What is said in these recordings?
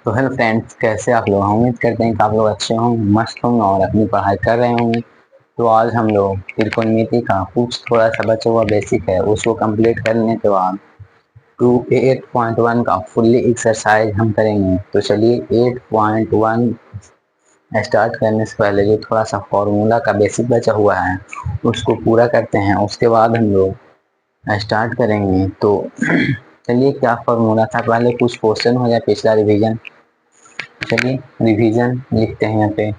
तो hello friends, कैसे आप लोग? हम उम्मीद करते हैं कि आप लोग अच्छे होंगे, मस्त होंगे और अपनी पढ़ाई कर रहे होंगे। तो आज हम लोग त्रिकोणमिति का कुछ थोड़ा सा बचा हुआ बेसिक है, उसको कंप्लीट करने के बाद 8.1 का फुल्ली एक्सरसाइज हम करेंगे। तो चलिए 8.1 स्टार्ट करने से पहले जो थोड़ा सा फॉर्मूला का बेसिक बचा हुआ है उसको पूरा करते हैं, उसके बाद हम लोग स्टार्ट करेंगे। तो चलिए, क्या फॉर्मूला था? पहले कुछ क्वेश्चन हो जाए, पिछला रिवीजन। चलिए रिवीजन लिखते हैं यहाँ पे,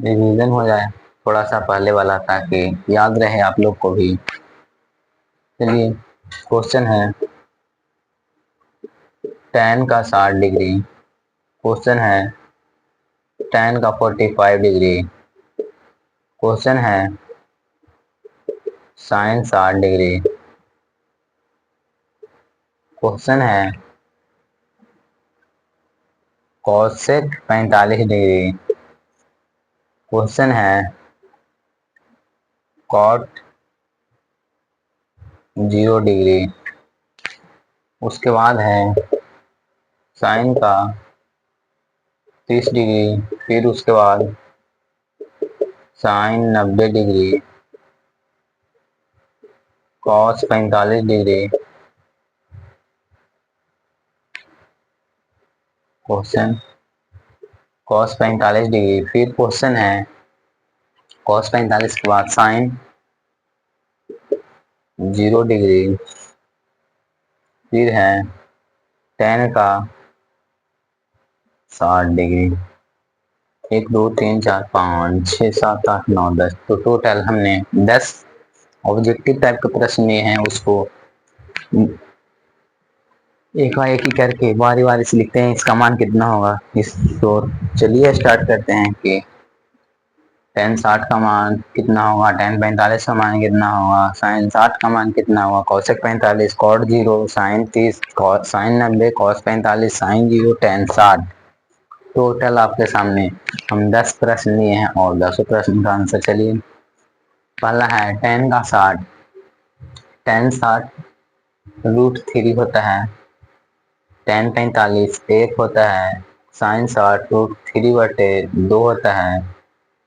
रिवीजन हो जाए थोड़ा सा पहले वाला, ताकि याद रहे आप लोग को भी। चलिए, क्वेश्चन है tan का 60 डिग्री, क्वेश्चन है tan का 45 डिग्री, क्वेश्चन है sin 60 डिग्री, क्वेश्चन है cosec 45 डिग्री, क्वेश्चन है cot 0 डिग्री, उसके बाद है साइन का 30 डिग्री, फिर उसके बाद sine 90 degree, cos 45 degree, question cos 45 degree, फिर क्वेश्चन है कॉस 45 के बाद साइन 0 डिग्री, फिर है टेन का 60 डिग्री। 1 2 3 4 5 6 7 8 9 10, तो टोटल हमने 10 ऑब्जेक्टिव टाइप के प्रश्न लिए हैं। उसको एक ही करके बारी बारी से लिखते हैं, इसका मान कितना होगा इस। तो चलिए स्टार्ट करते हैं कि tan 60 का मान कितना होगा, tan 45 का मान कितना होगा, sin 60 का मान कितना होगा, cosec 45, cot 0, sin 30, sin 90, cos 45, sin 0, tan 60। Total आपके सामने हम 10 प्रश्न लिए हैं और 10 प्रश्न का आंसर। चलिए, पहला है tan का 60। tan 60 √3 होता है, tan 45 1 होता है, sin 60 √3/2 होता है,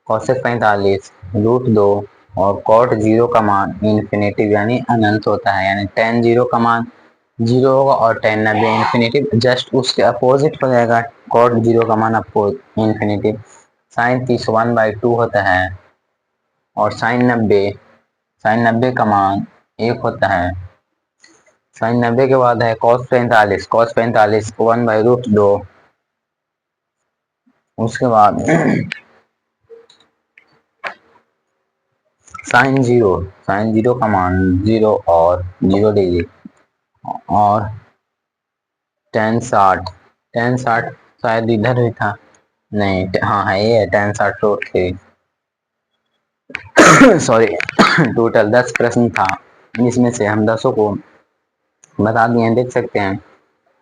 cosec 45 √2 और cot 0 का मान इन्फिनेटिव यानी अनंत होता है। यानी tan 0 का मान 0 होगा और tan 90 इन्फिनेटिव जस्ट उसके अपोजिट हो जाएगा। cot 0 का मान इन्फिनेटिव। sin 30 1/2 होता है और sin 90 का मान 1 होता है। sin 90 के बाद है cos 45 1/√2, उसके बाद sin 0 का मान 0 और 0 डिग्री, और tan 60 शायद इधर ही था, नहीं हाँ है, ये है tan 60 √3। सॉरी, टोटल 10 प्रश्न था, इसमें से हम 10 को बता दिए हैं, देख सकते हैं।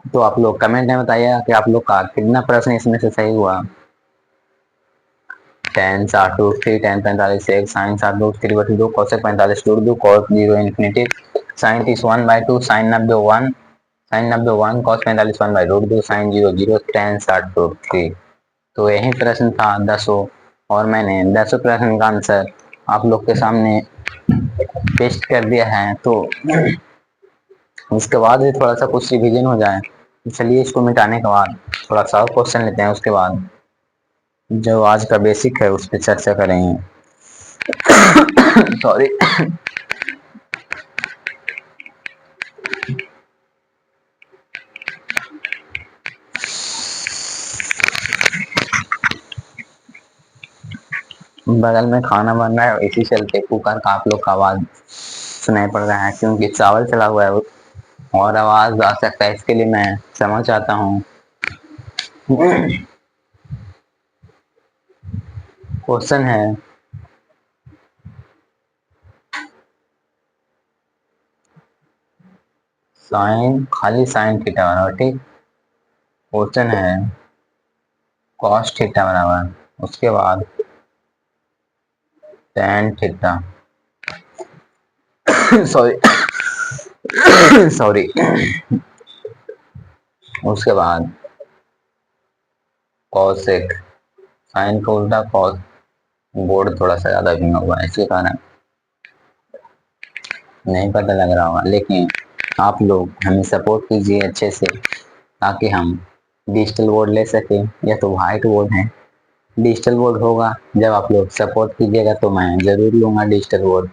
तो आप लोग कमेंट में बताइएगा कि आप लोग का कितना प्रश्न इसमें से सही हुआ। tan 60 √3, tan 45 1, sin 60 √3/2, cosec 45 √2, cos 0 infinitive, sin 30 1/2, sin 90 1, sin 90 1, cos 45 1/√2, sin 0 0, tan 60 √3। तो यही प्रश्न था 10, और मैंने 10 प्रश्न का आंसर आप लोग के सामने पेस्ट कर दिया है। तो उसके बाद भी थोड़ा सा कुछ रिवीजन हो जाए। चलिए, इसको मिटाने के बाद थोड़ा सा क्वेश्चन लेते हैं, उसके बाद जो आज का बेसिक है उस पर चर्चा करेंगे। सॉरी, बगल में खाना बन रहा है, इसी चलते कुकर का आप लोग का आवाज सुनाई पड़ रहा है, क्योंकि चावल चला हुआ है और आवाज आ सकता है, इसके लिए मैं क्षमा चाहता हूँ। क्वेश्चन है साइन, खाली साइन थीटा बराबर, ठीक। क्वेश्चन है कॉस थीटा बराबर, उसके बाद tan थीटा, सॉरी सॉरी, उसके बाद कॉसेक, साइन का उल्टा कॉस। बोर्ड थोड़ा सा ज्यादा भी हुआ है इसी कारण नहीं पता लग रहा होगा, लेकिन आप लोग हमें सपोर्ट कीजिए अच्छे से ताकि हम डिजिटल बोर्ड ले सकें। या तो वाइट बोर्ड है, डिजिटल बोर्ड होगा। जब आप लोग सपोर्ट कीजिएगा तो मैं जरूर लूंगा डिजिटल बोर्ड।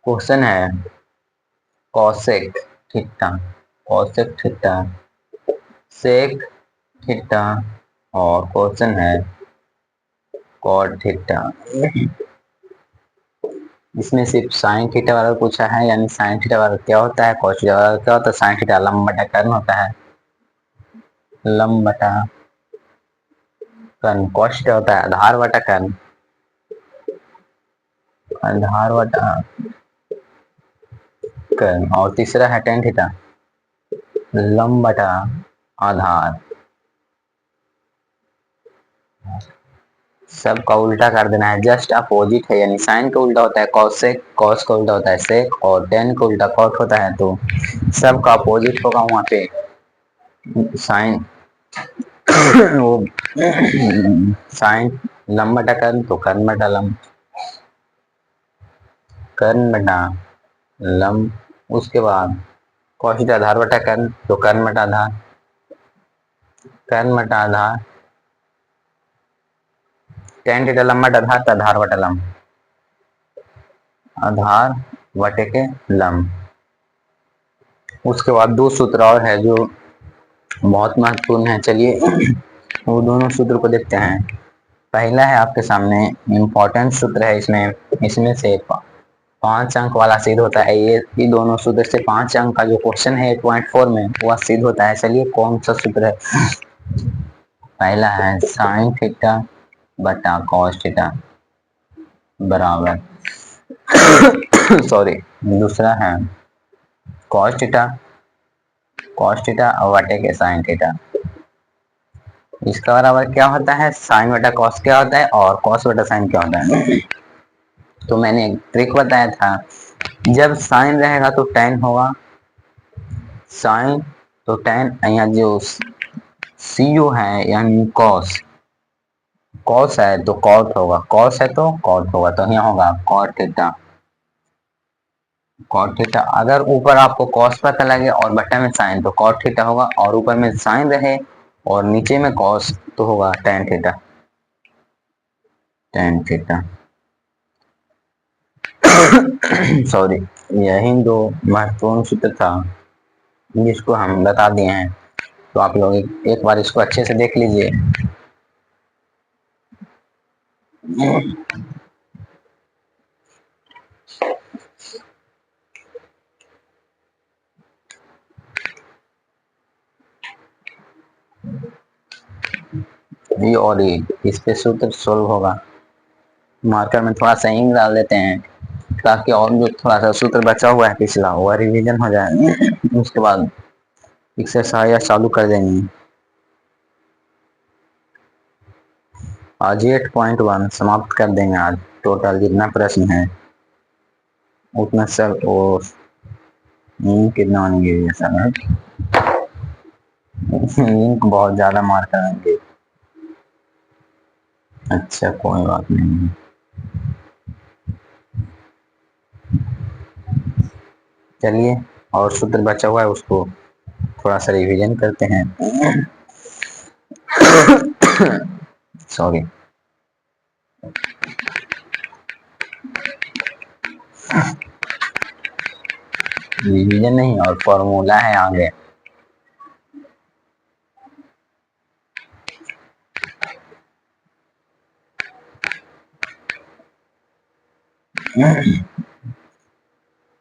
क्वेश्चन है cosec theta, cosec theta, sec theta, और क्वेश्चन है कॉट थीटा। इसमें सिर्फ साइन थीटा वाला पूछा है, यानी साइन थीटा वाला क्या होता है, कॉस थीटा वाला क्या होता है। साइन थीटा लंब बटा कर्ण होता है, लंब बटा कर्ण। कॉस थीटा होता है आधार बटा कर्ण, आधार बटा कर्ण। और तीसरा है टेन थीटा, लंब बटा आधार। सबका उल्टा कर देना है, जस्ट अपोजिट है, यानी साइन का उल्टा होता है कॉसेक, कॉस का उल्टा होता है सेक, और टेन का उल्टा कॉट होता है। तो सबका अपोजिट होगा वहां पे साइन। वो साइन लंब बटा कर्ण, तो कर्ण बटा लंब, कर्ण बटा लंब। उसके बाद कॉस थीटा आधार बटा कर्ण, तो कर्ण बटा आधार, कर्ण बटा आधार। टेन थीटा लंब बटा आधार, तो आधार बटा लंब, आधार बटे के लंब। उसके बाद दो सूत्र और है जो बहुत महत्वपूर्ण है, चलिए वो दोनों सूत्र को देखते हैं। पहला है आपके सामने इम्पोर्टेंट सूत्र है, इसमें इसमें से 5 अंक वाला सिद्ध होता है। ये दोनों सूत्र से 5 अंक का जो क्वेश्चन है 8.4 में वह सिद्ध होता है। चलिए कौन सा सूत्र है। पहला है साइन थीटा बटा कॉस थीटा बराबर सॉरी, दूसरा है कॉस थीटा, कॉस थीटा बटे के साइन थीटा। इसका बराबर क्या होता है, साइन बटा कॉस क्या होता है और कॉस बटा साइन क्या होता है। तो मैंने एक ट्रिक बताया था, जब साइन रहेगा तो टेन होगा, साइन तो टेन। यहाँ जो सी यू है यानी कॉस, कॉस है तो कॉट होगा, कॉस है तो कॉट होगा, तो यहाँ होगा कॉट थीटा, कॉट थीटा। अगर ऊपर आपको कॉस पता लगे और बटा में साइन तो कॉट थीटा होगा, और ऊपर में साइन रहे और नीचे में कॉस तो होगा tan theta, tan theta. Sorry, यही दो महत्वपूर्ण सूत्र था जिसको हम बता दिए हैं। तो आप लोग एक बार इसको अच्छे से देख लीजिए। ये और ये इस पे सूत्र सोल्व होगा। मार्कर में थोड़ा सा इंक डाल देते हैं ताकि और जो थोड़ा सा सूत्र बचा हुआ है पिछला वह रिवीजन हो जाए। उसके बाद एक्सरसाइज चालू कर देंगे। आज 8.1 समाप्त कर देंगे। आज टोटल जितना प्रश्न है उतना सब वो कितना होंगे ये सब। इंक बहुत ज्यादा मार करेंगे। अच्छा कोई बात नहीं, चलिए और सूत्र बचा हुआ है उसको थोड़ा सा रिवीजन करते हैं। सॉरी, रिवीजन नहीं और फॉर्मूला है आगे।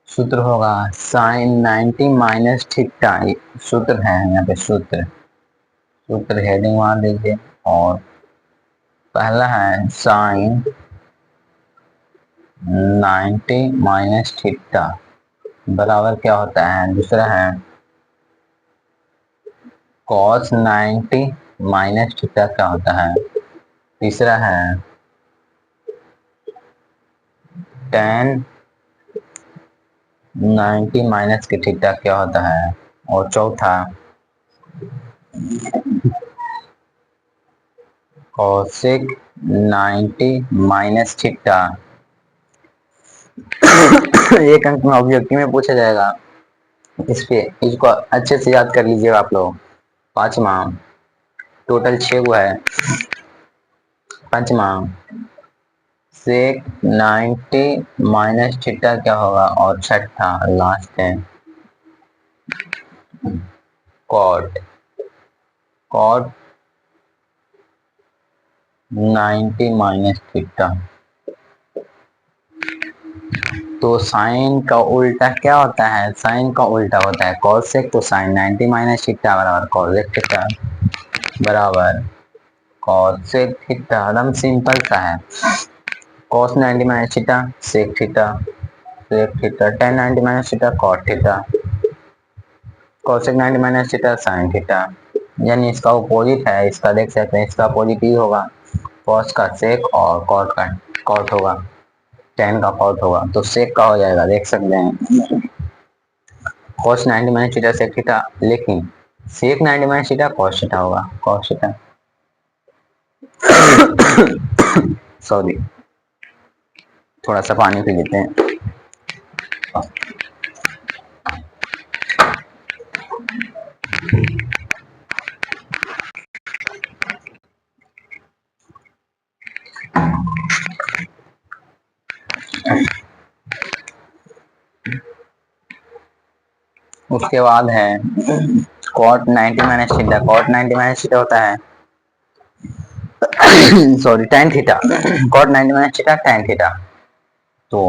सूत्र होगा साइन 90 माइनस थीटा, सूत्र है यहाँ पे सूत्र, सूत्र हेडिंग मान लीजिए। और पहला है साइन 90 माइनस थीटा बराबर क्या होता है। दूसरा है कॉस 90 माइनस थीटा क्या होता है। तीसरा है टेन 90 माइनस के थीटा क्या होता है। और चौथा कॉसेक 90 माइनस थीटा। एक अंक में अभिव्यक्ति में पूछा जाएगा, इस पे इसको अच्छे से याद कर लीजिएगा आप लोग। पांचवा, टोटल 6 हुआ है। पांचवा, सेक 90 माइनस थीटा क्या होगा, और छठा लास्ट है कॉट। Cot 90 minus theta. तो साइन का उल्टा क्या होता है, साइन का उल्टा होता है कॉसेक। तो साइन 90 माइनस थीटा बराबर कॉसेक थीटा बराबर कॉसेक थीटा। एकदम सिंपल सा है। Cos 90 minus theta sec theta, sec theta tan 90 minus theta cot theta, cosec 90 minus theta sine theta. यानी इसका अपोजिट है, इसका देख सकते हैं, इसका अपोजिट ही होगा, कॉस का सेक और कॉट का कॉट होगा, टेन का कॉट होगा। तो सेक का हो जाएगा, देख सकते हैं cos 90 minus theta sec theta, लेकिन sec 90 minus theta cos theta होगा, कॉस थीटा। सॉरी, थोड़ा सा पानी पी लेते हैं। उसके बाद है cot 90 minus theta. Cot 90 minus theta होता है sorry tan theta. Cot 90 minus theta tan theta. तो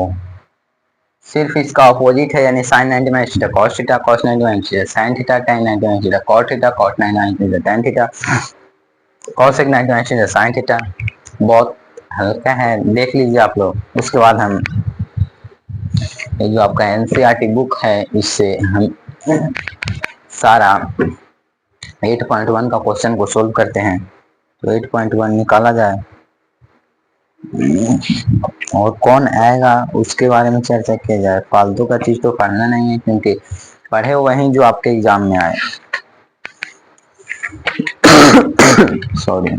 सिर्फ इसका अपोजिट है, यानी sine 90 minus theta cos theta, cos 90 minus theta sine theta, tan 90 minus theta cot theta, cot 90 minus theta tan theta, cosec 90 minus theta sine theta. बहुत हल्का है, देख लीजिए आप लोग। उसके बाद हम ये जो आपका एनसीईआरटी बुक है, इससे हम सारा 8.1 का क्वेश्चन को सोल्व करते हैं। तो 8.1 निकाला जाए और कौन आएगा उसके बारे में चर्चा किया जाए। फालतू का चीज तो पढ़ना नहीं है, क्योंकि पढ़े वही जो आपके एग्जाम में आए। सॉरी।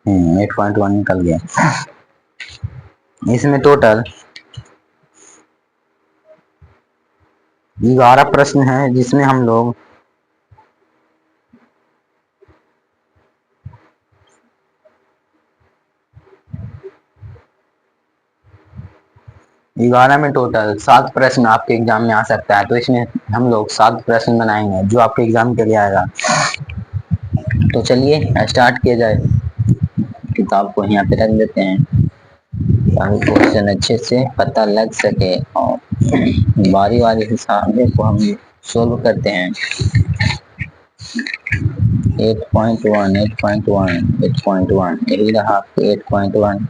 8.1 निकल गया। इसमें टोटल 11 प्रश्न है, जिसमें हम लोग 11 में टोटल 7 प्रश्न आपके एग्जाम में आ सकता है। तो इसमें हम लोग 7 प्रश्न बनाएंगे जो आपके एग्जाम के लिए आएगा। तो चलिए स्टार्ट किया जाए। किताब को यहाँ पे रख देते हैं ताकि क्वेश्चन अच्छे से पता लग सके, और बारी बारी से सारे को हम सोल्व करते हैं। 8.1 8.1 8.1 यही रहा 8.1।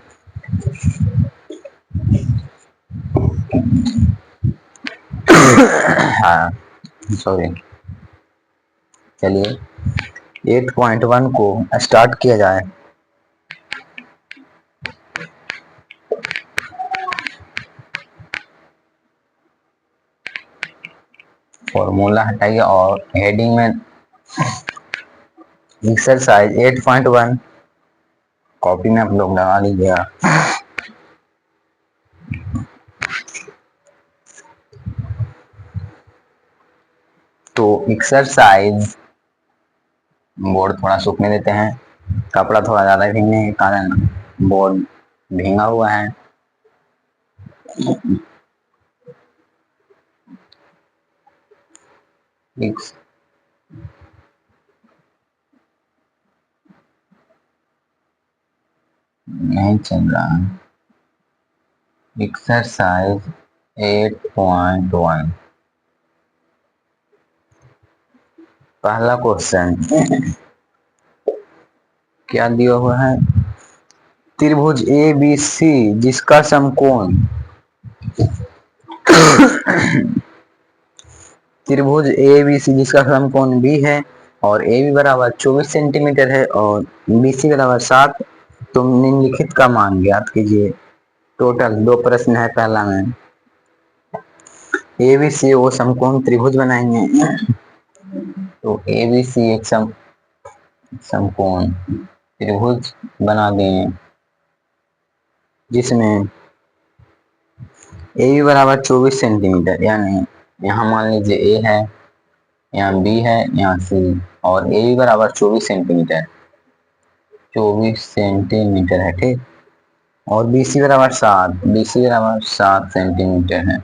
हाँ सॉरी। चलिए 8.1 को स्टार्ट किया जाए। फॉर्मूला हटाइए और हेडिंग में एक्सरसाइज 8.1 कॉपी में आप लोग लगा लीजिएगा। तो एक्सरसाइज, बोर्ड थोड़ा सूखने देते हैं, कपड़ा थोड़ा ज्यादा भीगने के कारण बोर्ड भींगा हुआ है। नहीं चल रहा। एक्सरसाइज 8.1 पहला क्वेश्चन क्या दिया हुआ है, त्रिभुज ए बी सी जिसका समकोण त्रिभुज ए बी सी जिसका समकोण बी है और ए बी बराबर 24 सेंटीमीटर है और बी सी बराबर 7। तो निम्नलिखित का मान ज्ञात कीजिए। टोटल 2 प्रश्न है। पहला में एबीसी वो समकोण त्रिभुज बनाएंगे। तो एबीसी एक समकोण त्रिभुज बना दें जिसमें ए बी बराबर 24 सेंटीमीटर, यानी यहाँ मान लीजिए ए है, यहाँ बी है, यहाँ सी, और ए बी बराबर 24 सेंटीमीटर, 24 सेंटीमीटर है, ठीक। और बी सी बराबर 7, बी सी बराबर 7 सेंटीमीटर है।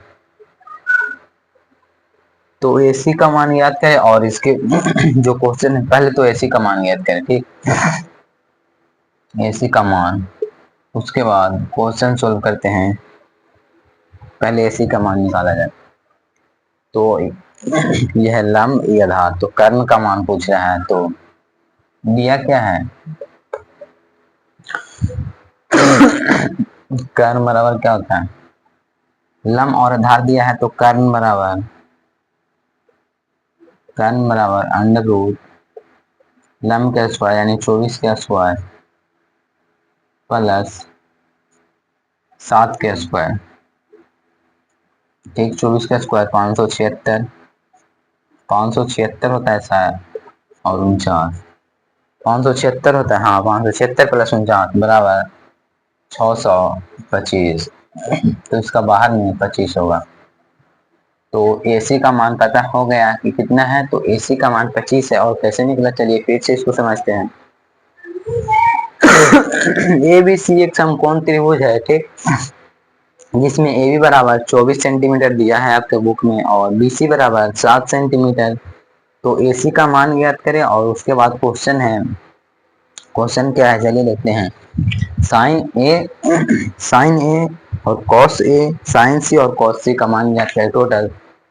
तो एसी का मान याद करें और इसके जो क्वेश्चन है पहले तो एसी का मान याद करें, ठीक। एसी का मान, उसके बाद क्वेश्चन सोल्व करते हैं। पहले एसी का मान निकाला जाए। तो यह लंब, ये आधार, तो कर्ण का मान पूछ रहा है। तो दिया क्या है, कर्ण बराबर क्या होता है, लंब और आधार दिया है, तो कर्ण बराबर अंडर रूट लंब का स्क्वायर यानी 24 का स्क्वायर प्लस 7 का स्क्वायर, ठीक। 24 का स्क्वायर 576, 576 होता है शायद, और 49, 576 होता है, हाँ 576 प्लस 49 बराबर 625। तो इसका बाहर में 25 होगा। तो AC का मान पता हो गया कि कितना है, तो AC का मान 25 है। और कैसे निकला, चलिए फिर से इसको समझते हैं। ABC एक समकोण त्रिभुज है, ठीक, जिसमें AB बराबर 24 सेंटीमीटर दिया है आपके बुक में, और BC बराबर 7 सेंटीमीटर। तो AC का मान ज्ञात करें, और उसके बाद क्वेश्चन है, क्वेश्चन क्या है चलिए देखते हैं। साइन ए और कॉस ए, साइन सी और कॉस सी का मान ज्ञात करें। टोटल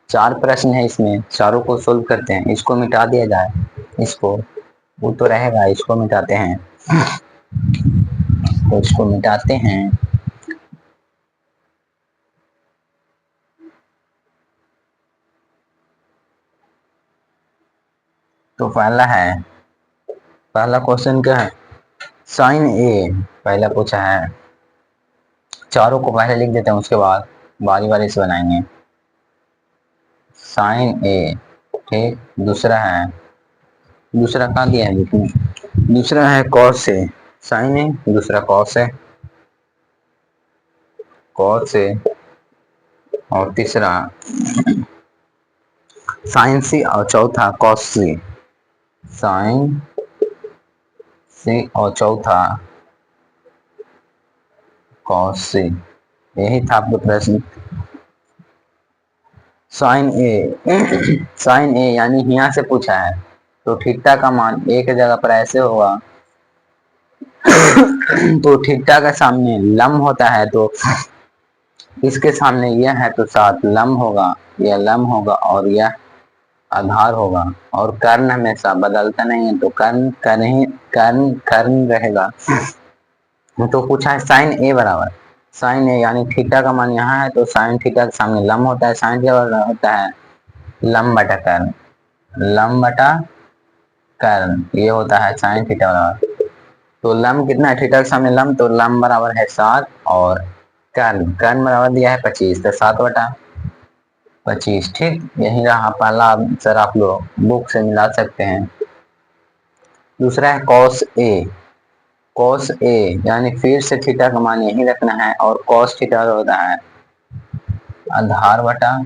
4 प्रश्न है इसमें, चारों को सोल्व करते हैं। इसको मिटा दिया जाए, इसको, वो तो रहेगा, इसको मिटाते हैं, तो इसको मिटाते हैं। तो पहला क्वेश्चन क्या है, साइन ए पहला पूछा है। चारों को पहले लिख देते हैं, उसके बाद बारी बारी से बनाएंगे। साइन ए, ठीक। दूसरा कहाँ दिया है बुक में, दूसरा है कॉस ए, साइन ए, दूसरा कॉस है, कॉस ए, और तीसरा साइन सी, और चौथा कॉस सी, साइन सी, और चौथा कॉस सी। यही था आपका प्रश्न। साइन ए यानी यहाँ से पूछा है, तो थीटा का मान ए की जगह पर ऐसे होगा। तो थीटा का सामने लंब होता है, तो इसके सामने यह है, तो 7 लंब होगा, यह लंब होगा, और यह आधार होगा। और कर्ण हमेशा बदलता नहीं है, तो कर्ण रहेगा। तो पूछा है साइन ए बराबर, साइन ए यानी थीटा का मान यहाँ है, तो साइन थीटा के सामने लंब होता है, साइन थीटा होता है लंब बटा कर्ण, लंब बटा कर्ण, ये होता है साइन थीटा बराबर। तो लंब कितना है, थीटा के सामने लंब, तो लंब बराबर है 7, और कर्ण बराबर दिया है 25, तो 7 बटा 25, ठीक। यही रहा पहला आंसर, आप लोग बुक से मिला सकते हैं। दूसरा है कॉस ए, कॉस ए यानी फिर से थीटा का मान यही रखना है, और कॉस थीटा होता है आधार बटा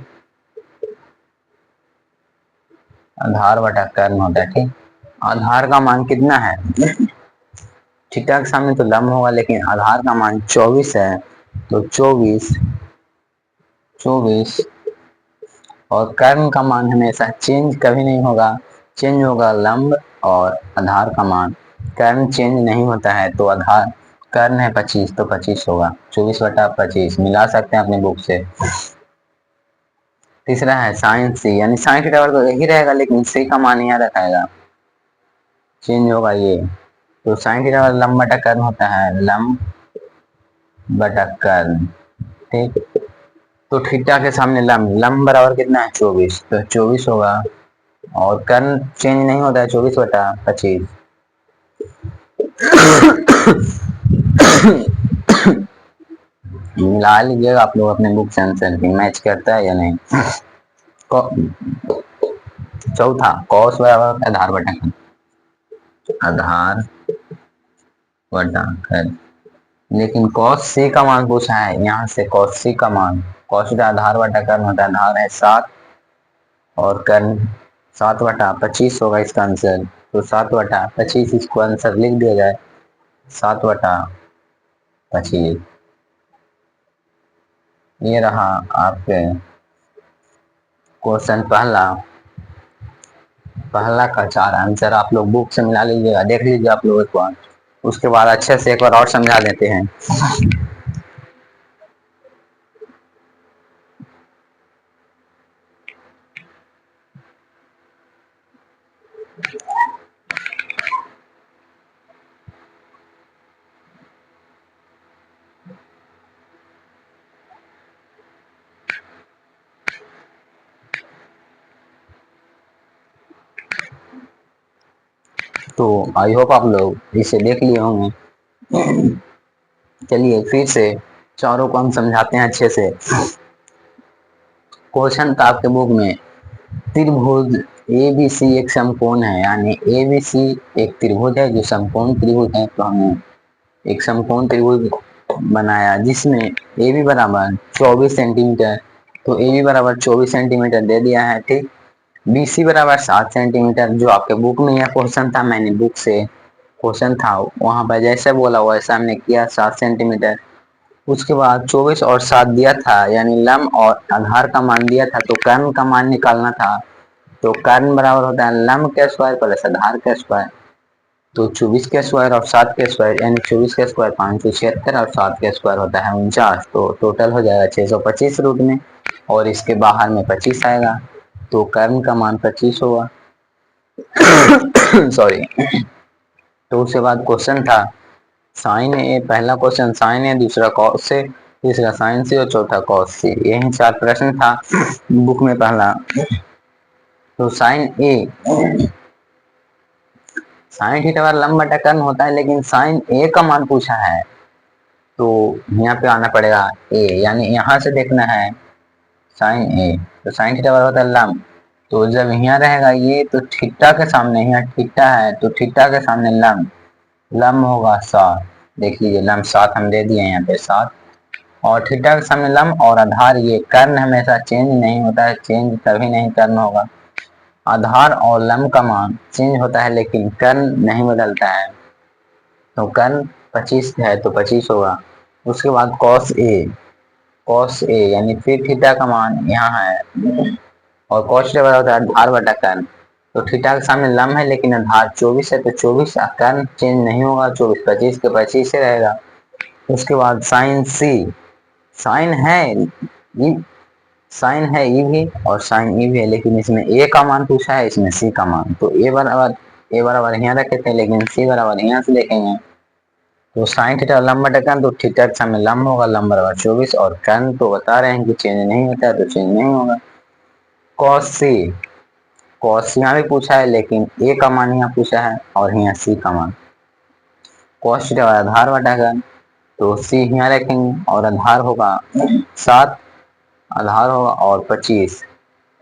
कर्ण होता है, ठीक। आधार का मान कितना है, थीटा के सामने तो लंब होगा, लेकिन आधार का मान 24 है, तो 24 और कर्ण का मान हमेशा चेंज कभी नहीं होगा, चेंज होगा लंब और आधार का मान, कर्ण चेंज नहीं होता है। तो आधार कर्ण है 25, तो 25 होगा, 24 बटा 25 मिला सकते हैं अपने बुक से। तीसरा है साइन सी, यानी साइन थीटा तो यही रहेगा, लेकिन सी का मान यहाँ रखाएगा, चेंज होगा ये। तो साइन थीटा लंब बटा कर्ण होता है, लंब बटा कर्ण, ठीक। तो थीटा के सामने लंब बराबर कितना है 24, तो 24 होगा, और कर्ण चेंज नहीं होता है, 24 बटा 25। मिला लीजिएगा आप लोग अपने बुक से आंसर की, मैच करता है या नहीं। चौथा कॉस बराबर आधार बटा कर्ण। आधार बटा कर्ण। लेकिन कॉस सी का मान पूछा है, यहाँ से कॉस सी का मान, कॉस का आधार बटा कर्ण होता है, आधार है 7 और कर्ण 7/25 होगा इसका आंसर। तो 7/25 इसको आंसर लिख दिया जाए, 7/25। ये रहा आपके क्वेश्चन पहला का 4 आंसर। आप लोग बुक से मिला लीजिएगा, देख लीजिए आप लोग एक बार, उसके बाद अच्छे से एक बार और समझा देते हैं। तो आई होप आप लोग इसे देख लिए होंगे। चलिए फिर से चारों को हम समझाते हैं अच्छे से। क्वेश्चन था आपके बुक में, त्रिभुज ए बी सी एक समकोण है, यानी ए बी सी एक त्रिभुज है जो समकोण त्रिभुज है। तो हमने एक समकोण त्रिभुज बनाया जिसमें ए बी बराबर 24 सेंटीमीटर, तो ए बी बराबर 24 सेंटीमीटर दे दिया है, ठीक। बी सी बराबर 7 सेंटीमीटर, जो आपके बुक में यह क्वेश्चन था, मैंने बुक से क्वेश्चन था वहां पर जैसे बोला वैसा हमने किया, 7 सेंटीमीटर। उसके बाद 24 और 7 दिया था, यानी लंब और आधार का मान दिया था, तो कर्ण का मान निकालना था। तो कर्ण बराबर होता है लंब के स्क्वायर प्लस आधार के स्क्वायर। तो 24 के स्क्वायर और 7 के स्क्वायर, यानी 24 के स्क्वायर 576 और 7 के स्क्वायर होता है 49। तो टोटल हो जाएगा 625 रूट में, और इसके बाहर में 25 आएगा, तो कर्ण का मान 25 होगा। सॉरी। तो उसके बाद क्वेश्चन था साइन ए, पहला क्वेश्चन साइन ए, दूसरा कॉस से, तीसरा साइन सी और चौथा कॉस सी, यही 4 प्रश्न था बुक में पहला। तो साइन ए, साइन थीटा बराबर लंब बटा कर्ण होता है, लेकिन साइन ए का मान पूछा है, तो यहाँ पे आना पड़ेगा ए, यानी यहाँ से देखना है साइन ए। तो साइन थीटा बराबर होता है लंब, तो जब यहाँ रहेगा ये, तो थीटा के सामने, यहाँ थीटा है तो थीटा के सामने लंब, लंब होगा 7। देख लीजिए लंब 7 हम दे दिए यहाँ पे 7, और थीटा के सामने लंब और आधार, ये कर्ण हमेशा चेंज नहीं होता है, चेंज कभी नहीं करना होगा। आधार और लंब का मान चेंज होता है लेकिन कर्ण नहीं बदलता है, तो कर्ण 25 है तो 25 होगा। उसके बाद कॉस ए, कॉस ए यानी फिर थीटा का मान यहाँ है, और कॉस बराबर होता है आधार बटा कर्ण। तो थीटा के सामने लंब है लेकिन आधार 24 है, तो 24 कर्ण चेंज नहीं होगा, 24 25 के 25 से रहेगा। उसके बाद साइन सी, साइन है ई, साइन है ई भी और साइन ई भी है, लेकिन इसमें ए का मान पूछा है, इसमें सी का मान। तो ए बराबर यहाँ रखे थे, लेकिन सी बराबर यहाँ से देखेंगे। तो साइन थीटा लंब बटा कर्ण, तो थीटा के सामने लंब होगा, लंब बराबर 24, और कर्ण तो बता रहे हैं कि चेंज नहीं होता है, तो चेंज नहीं होगा। कॉस सी, कॉस यहाँ भी पूछा है लेकिन ए का मान यहाँ पूछा है और यहाँ सी का मान। कॉस थीटा आधार बटा कर्ण, तो सी यहाँ रखेंगे और आधार होगा 7, आधार होगा और 25,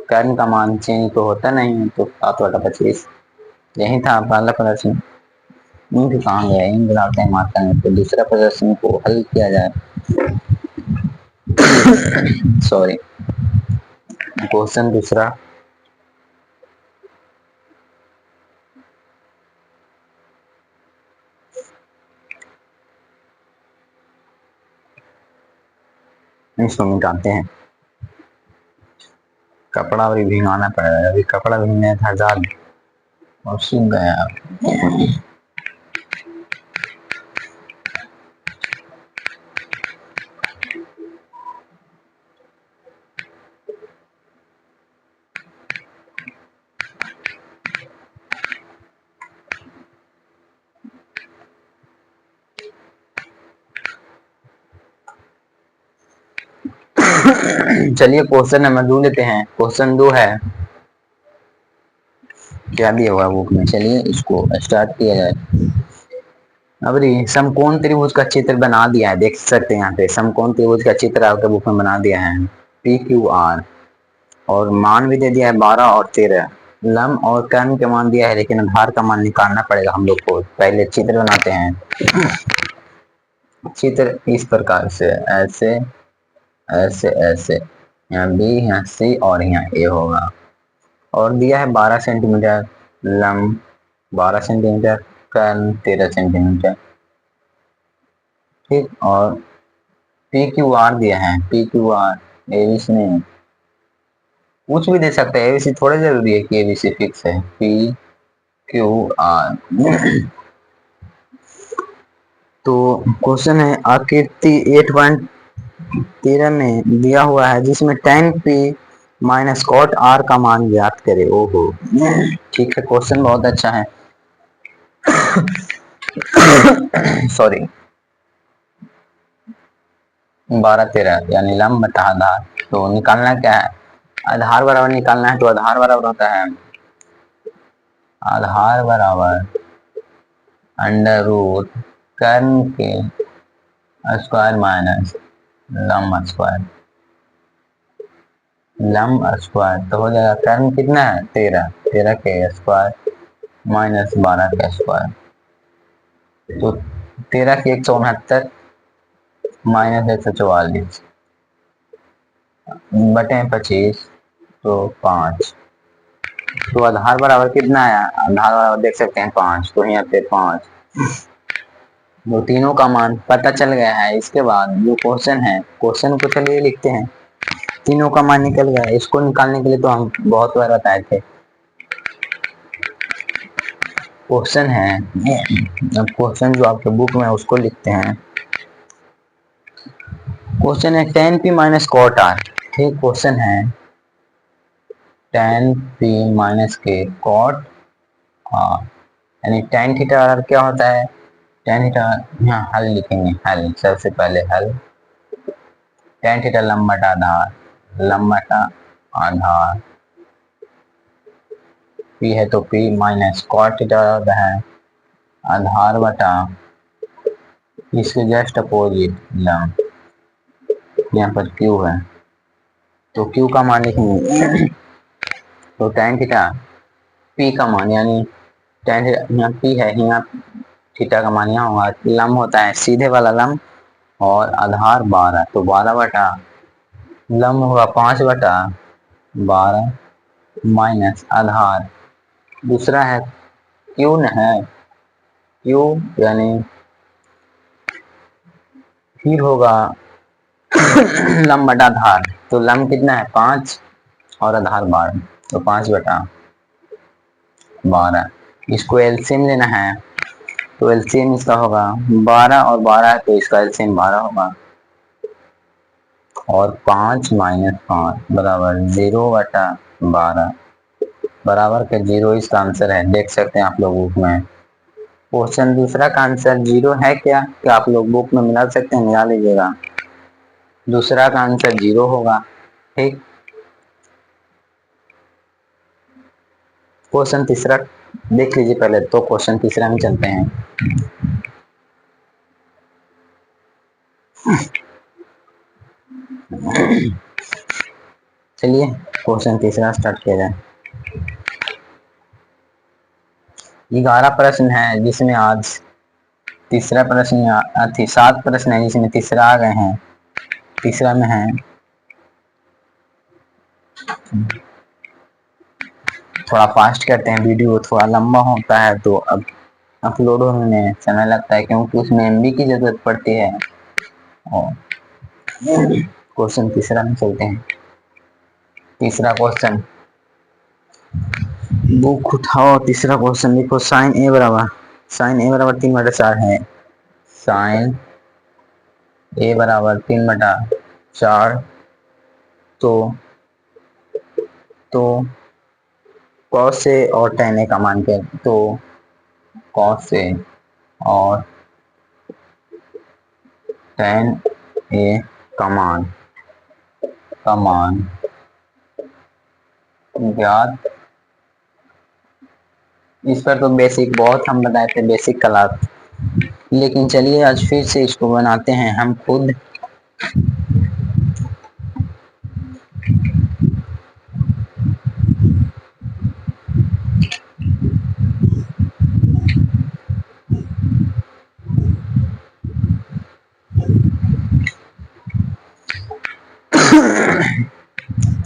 कर्ण का मान चेंज तो होता नहीं है, तो 7/25। यही था पहला प्रदर्शन। इंक कहाँ गया, इंक डालते हैं मार्कर में, तो दूसरा प्रदर्शन को हल किया जाए। सॉरी, क्वेश्चन दूसरा, इसको मिटाते हैं, कपड़ा भी भिंगाना पड़ेगा, अभी कपड़ा भिंगने था ज्यादा और सूख गया। चलिए क्वेश्चन नंबर 2 लेते हैं। क्वेश्चन 2 है, क्या दिया हुआ बुक में, चलिए इसको स्टार्ट किया जाए। अब समकोण त्रिभुज का चित्र बना दिया है, देख सकते हैं यहाँ पे समकोण त्रिभुज का चित्र आपके बुक में बना दिया है, पी क्यू आर, और मान भी दे दिया है 12 और 13। लम और कर्ण के मान दिया है, लेकिन आधार का मान निकालना पड़ेगा हम लोग को। पहले चित्र बनाते हैं। चित्र इस प्रकार से, ऐसे ऐसे ऐसे, यहाँ बी, यहाँ सी और यहाँ ए होगा। और दिया है 12 सेंटीमीटर लम, 12 सेंटीमीटर कर्ण, 13 सेंटीमीटर। ठीक, और पी क्यू आर दिया है, पी क्यू आर, एबीसी नहीं, कुछ भी दे सकते हैं, एबीसी थोड़े जरूरी है कि एबीसी फिक्स है। P Q R. तो क्वेश्चन है आकृति 8.13 में दिया हुआ है जिसमें tan p minus cot r का मान ज्ञात करे। ओहो, ठीक है, क्वेश्चन बहुत अच्छा है। सॉरी, 12 13 यानी लंब बटा आधार। तो निकालना क्या है, आधार बराबर निकालना है। तो आधार बराबर होता है, आधार बराबर अंडर रूट कर्ण के स्क्वायर माइनस लंब स्क्वायर। लंब स्क्वायर तो हो जाएगा, कर्ण कितना है 13, 13 के स्क्वायर माइनस 12 के स्क्वायर। तो 13 की 169 माइनस 144 बटे 25 तो 5। तो आधार बराबर कितना है, आधार बराबर देख सकते हैं 5। तो यहाँ पे 5, वो तीनों का मान पता चल गया है। इसके बाद जो क्वेश्चन है, क्वेश्चन को चलिए लिखते हैं। तीनों का मान निकल गया, इसको निकालने के लिए तो हम बहुत बार बताए थे। क्वेश्चन है, अब क्वेश्चन जो आपके बुक में है उसको लिखते हैं। क्वेश्चन है tan p minus cot r। ठीक, क्वेश्चन है tan p माइनस के कॉट r, यानी tan थीटा r क्या होता है, tan थीटा, यहाँ हल लिखेंगे, हल सबसे पहले हल। tan थीटा लंब बटा आधार, लंब बटा आधार, p है तो p माइनस कॉट थीटा होता है आधार बटा इसके जस्ट अपोजिट लंब, यहाँ पर q है तो q का मान लिखेंगे। तो tan थीटा p का मान, यानी tan यहाँ p है, यहाँ थीटा का मान यहाँ होगा। लंब होता है सीधे वाला लंब और आधार 12, तो 12 बटा लंब होगा 5 बटा 12 माइनस आधार, दूसरा है q न है, q यानी फिर होगा लंब बटा आधार। तो लंब कितना है 5 और आधार 12, तो 5 बटा 12। इसको एलसीएम लेना है, तो एलसीएम इसका होगा 12 और 12 है तो इसका एलसीएम 12 होगा। और 5 माइनस 5 बराबर 0 बटा 12 बराबर के 0 इसका आंसर है। देख सकते हैं आप लोग बुक में। क्वेश्चन दूसरा का आंसर 0 है क्या आप लोग बुक में मिला सकते हैं, मिला लीजिएगा। दूसरा का आंसर 0 होगा। ठीक, क्वेश्चन तीसरा देख लीजिए पहले, तो क्वेश्चन तीसरा में चलते हैं। चलिए क्वेश्चन तीसरा स्टार्ट किया जाए। 11 प्रश्न है जिसमें आज तीसरा प्रश्न 7 प्रश्न है जिसमें तीसरा आ गए हैं। तीसरा में है, थोड़ा फास्ट करते हैं, वीडियो थोड़ा लंबा होता है तो अब अपलोड होने में समय लगता है क्योंकि उसमें एमबी की जरूरत पड़ती है। और क्वेश्चन तीसरा में चलते हैं। तीसरा क्वेश्चन, बुक उठाओ, तीसरा क्वेश्चन लिखो। साइन ए बराबर 3/4 है। साइन ए बराबर 3/4। तो कॉस ए और tan ए का मान क्या, तो कॉस ए और tan ए का मान ज्ञात। इस पर तो बेसिक बहुत हम बताए थे, बेसिक क्लास, लेकिन चलिए आज फिर से इसको बनाते हैं हम खुद।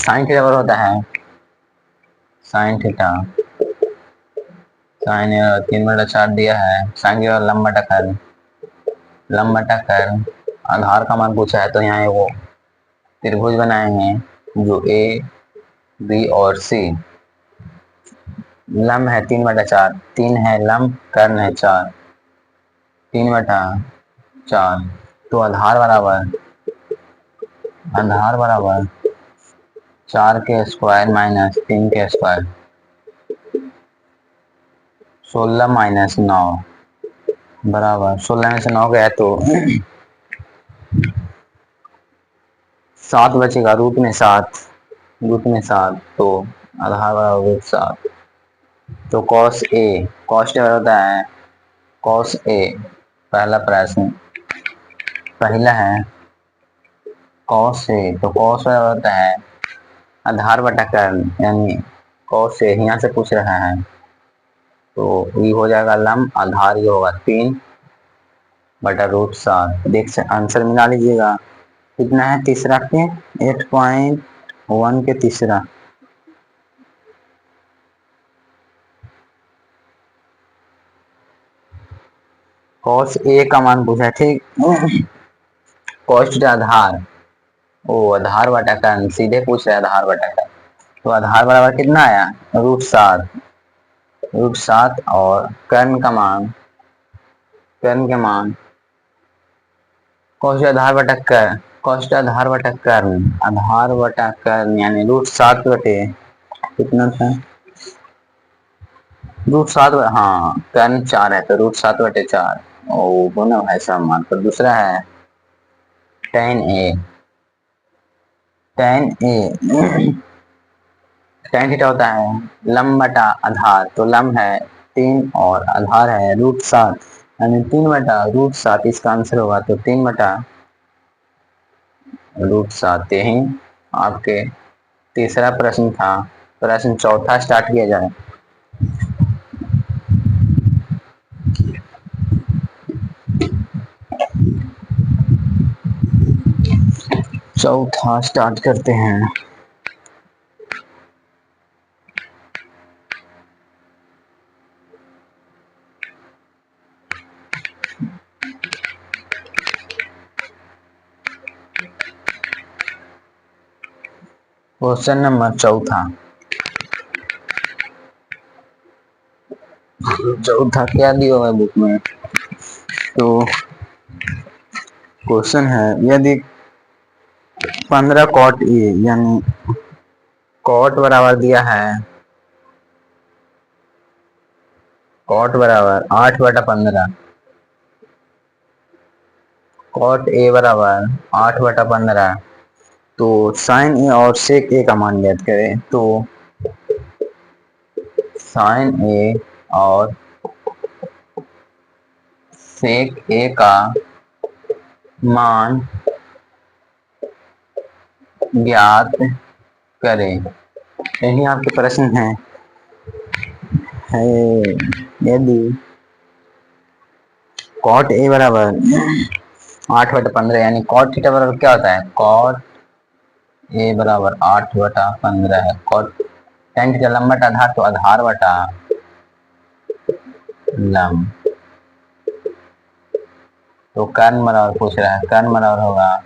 साइन थीटा बराबर होता है साइन थीटा साइन 3/4 दिया है। साइन की जगह लंब बटा कर्ल, लंब बटा कर्ल। आधार का मान पूछा है तो यहाँ वो त्रिभुज बनाए हैं जो ए बी और सी। लंब है 3/4, 3 है लंब, कर्ण है 4, 3/4। तो आधार बराबर 4 के स्क्वायर माइनस 3 के स्क्वायर, 16 माइनस 9 बराबर 16 में से 9 गया तो 7 बचेगा, रूट में 7 तो आधार बराबर रूट 7। तो कॉस क्या होता है कॉस ए। पहला प्रश्न पहला है कॉस ए, तो कॉस होता है आधार बटा कर्ल, यानी कॉस ए यहाँ से पूछ रहा है तो ये हो जाएगा लंब, आधार ये होगा 3/√7। देख से आंसर मिला लीजिएगा कितना है तीसरा के 8.1 के तीसरा। कॉस ए का मान पूछा है, ठीक। कॉस्ट आधार, ओ आधार बटा कर्ल सीधे पूछ रहे आधार बटा कर्ल। तो आधार बराबर कितना आया रूट 7 और कर्ण का मान आधार बटा कर्ल यानी रूट 7 बटे कितना था रूट 7, हाँ कर्ण 4 है तो रूट 7/4। ओ दोनों है सम मान। तो दूसरा है टेन ए टेन ए टेन थीटा होता है लंब बटा आधार, तो लंब है 3 और आधार है रूट 7, यानी 3/√7 इसका आंसर होगा। तो 3/√7 यही आपके तीसरा प्रश्न था। प्रश्न चौथा स्टार्ट किया जाए। चौथा स्टार्ट करते हैं। क्वेश्चन नंबर चौथा क्या दिया हुआ है बुक में। तो क्वेश्चन है यदि 15 कॉट ए, यानी कॉट बराबर दिया है कॉट बराबर 8/15, कॉट ए बराबर 8/15। तो साइन ए और सेक ए का मान ज्ञात करें। तो साइन ए और सेक ए का मान ज्ञात करें, यही आपके प्रश्न है यदि कॉट ए बराबर 8/15, यानी कॉट थीटा बराबर क्या होता है कॉट ए बराबर 8/15 है। कॉट टेन थीटा लंब बटा आधार, तो आधार बटा लंब। तो कर्ण बराबर पूछ रहा है, कर्ण बराबर होगा